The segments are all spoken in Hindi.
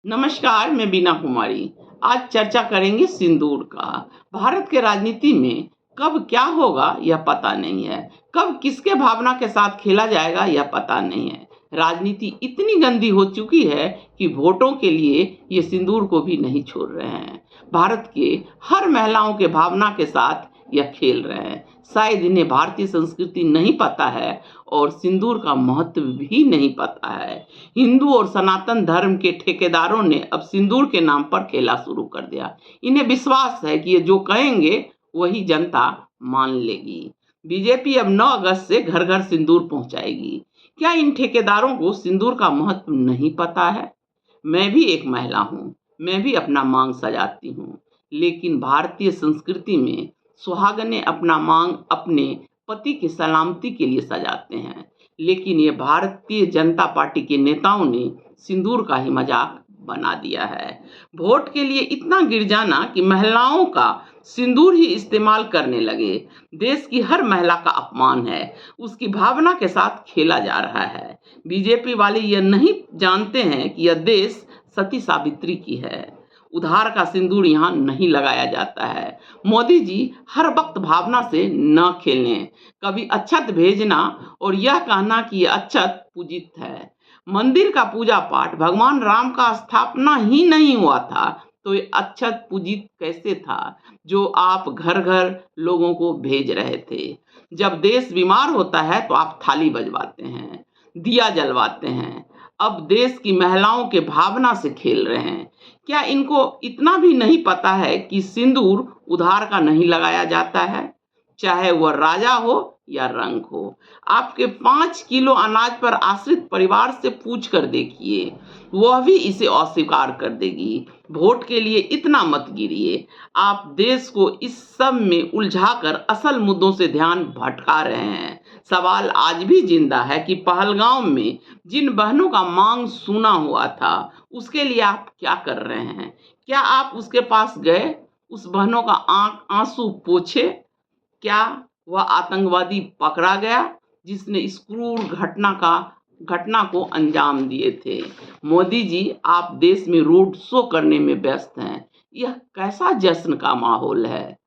नमस्कार, मैं बीना कुमारी। आज चर्चा करेंगे सिंदूर का। भारत के राजनीति में कब क्या होगा यह पता नहीं है। कब किसके भावना के साथ खेला जाएगा यह पता नहीं है। राजनीति इतनी गंदी हो चुकी है कि वोटों के लिए ये सिंदूर को भी नहीं छोड़ रहे हैं। भारत के हर महिलाओं के भावना के साथ यह खेल रहे हैं। शायद इन्हें भारतीय संस्कृति नहीं पता है और सिंदूर का महत्व भी नहीं पता है। हिंदू और सनातन धर्म के ठेकेदारों ने अब सिंदूर के नाम पर खेला शुरू कर दिया। इन्हें विश्वास है कि ये जो कहेंगे वही जनता मान लेगी। बीजेपी अब 9 अगस्त से घर घर सिंदूर पहुंचाएगी। क्या इन ठेकेदारों को सिंदूर का महत्व नहीं पता है? मैं भी एक महिला हूँ, मैं भी अपना मांग सजाती हूँ, लेकिन भारतीय संस्कृति में सुहागनें अपना मांग अपने पति की सलामती के लिए सजाते हैं। लेकिन ये भारतीय जनता पार्टी के नेताओं ने सिंदूर का ही मजाक बना दिया है। वोट के लिए इतना गिर जाना कि महिलाओं का सिंदूर ही इस्तेमाल करने लगे। देश की हर महिला का अपमान है, उसकी भावना के साथ खेला जा रहा है। बीजेपी वाले यह नहीं जानते हैं कि यह देश सती सावित्री की है। उधार का सिंदूर यहाँ नहीं लगाया जाता है। मोदी जी हर वक्त भावना से न खेलें। कभी अक्षत भेजना और यह कहना कि यह अक्षत पूजित है। मंदिर का पूजा पाठ भगवान राम का स्थापना ही नहीं हुआ था तो ये अक्षत पूजित कैसे था जो आप घर घर लोगों को भेज रहे थे। जब देश बीमार होता है तो आप थाली बजवाते हैं, दिया जलवाते हैं। अब देश की महिलाओं के भावना से खेल रहे हैं। क्या इनको इतना भी नहीं पता है कि सिंदूर उधार का नहीं लगाया जाता है, चाहे वह राजा हो या रंग हो। आपके 5 किलो अनाज पर आश्रित परिवार से पूछ कर देखिए, वह भी इसे अस्वीकार कर देगी। वोट के लिए इतना मत गिरिए। आप देश को इस सब में उलझाकर असल मुद्दों से ध्यान भटका रहे हैं। सवाल आज भी जिंदा है कि पहलगांव में जिन बहनों का मांग सुना हुआ था, उसके लिए आप क्या कर रहे हैं? क्या आप उसके पास गए, उस बहनों का आंसू पोंछे? क्या वह आतंकवादी पकड़ा गया जिसने इस क्रूर घटना को अंजाम दिए थे? मोदी जी, आप देश में रोड शो करने में व्यस्त हैं। यह कैसा जश्न का माहौल है,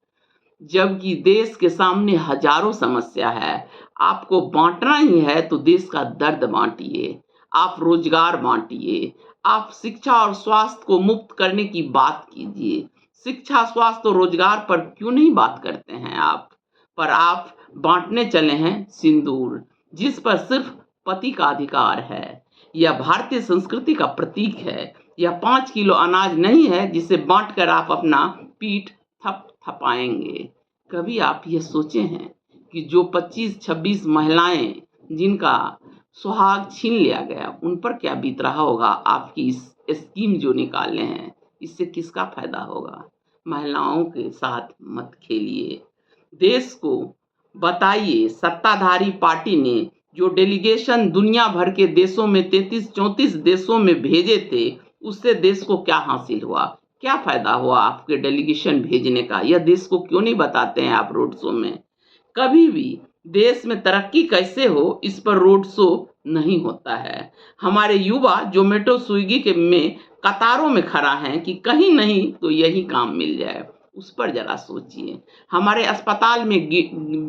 जबकि देश के सामने हजारों समस्या है। आपको बांटना ही है तो देश का दर्द बांटिए। आप रोजगार बांटिए। आप शिक्षा और स्वास्थ्य को मुफ्त करने की बात कीजिए। शिक्षा, स्वास्थ्य और रोजगार पर क्यों नहीं बात करते हैं आप? पर आप बांटने चले हैं सिंदूर, जिस पर सिर्फ पति का अधिकार है। यह भारतीय संस्कृति का प्रतीक है। यह 5 किलो अनाज नहीं है जिसे बांटकर आप अपना पीठ थपथपाएंगे। कभी आप ये सोचे हैं कि जो 25-26 महिलाएं जिनका सुहाग छीन लिया गया, उन पर क्या बीत रहा होगा? आपकी इस स्कीम जो निकाले हैं, इससे किसका फायदा होगा? महिलाओं के साथ मत खेलिए। देश को बताइए, सत्ताधारी पार्टी ने जो डेलीगेशन दुनिया भर के देशों में 33-34 देशों में भेजे थे, उससे देश को क्या हासिल हुआ? क्या फायदा हुआ आपके डेलीगेशन भेजने का? यह देश को क्यों नहीं बताते हैं आप रोड शो में? कभी भी देश में तरक्की कैसे हो, इस पर रोड शो नहीं होता है। हमारे युवा जोमेटो स्विगी के में कतारों में खड़ा हैं कि कहीं नहीं तो यही काम मिल जाए। उस पर जरा सोचिए। हमारे अस्पताल में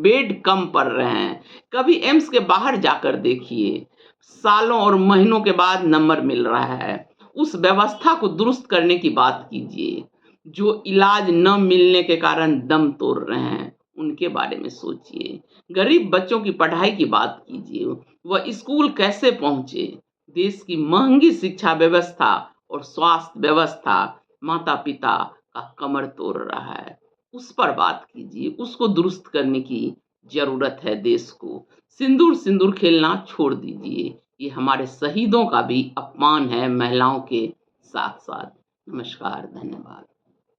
बेड कम पड़ रहे हैं। कभी एम्स के बाहर जाकर देखिए, सालों और महीनों के बाद नंबर मिल रहा है। उस व्यवस्था को दुरुस्त करने की बात कीजिए। जो इलाज न मिलने के कारण दम तोड़ रहे हैं, उनके बारे में सोचिए। गरीब बच्चों की पढ़ाई की बात कीजिए, वह स्कूल कैसे पहुंचे? देश की महंगी शिक्षा व्यवस्था और स्वास्थ्य व्यवस्था माता पिता का कमर तोड़ रहा है। उस पर बात कीजिए। उसको दुरुस्त करने की जरूरत है देश को। सिंदूर सिंदूर खेलना छोड़ दीजिए। ये हमारे शहीदों का भी अपमान है महिलाओं के साथ साथ। नमस्कार, धन्यवाद।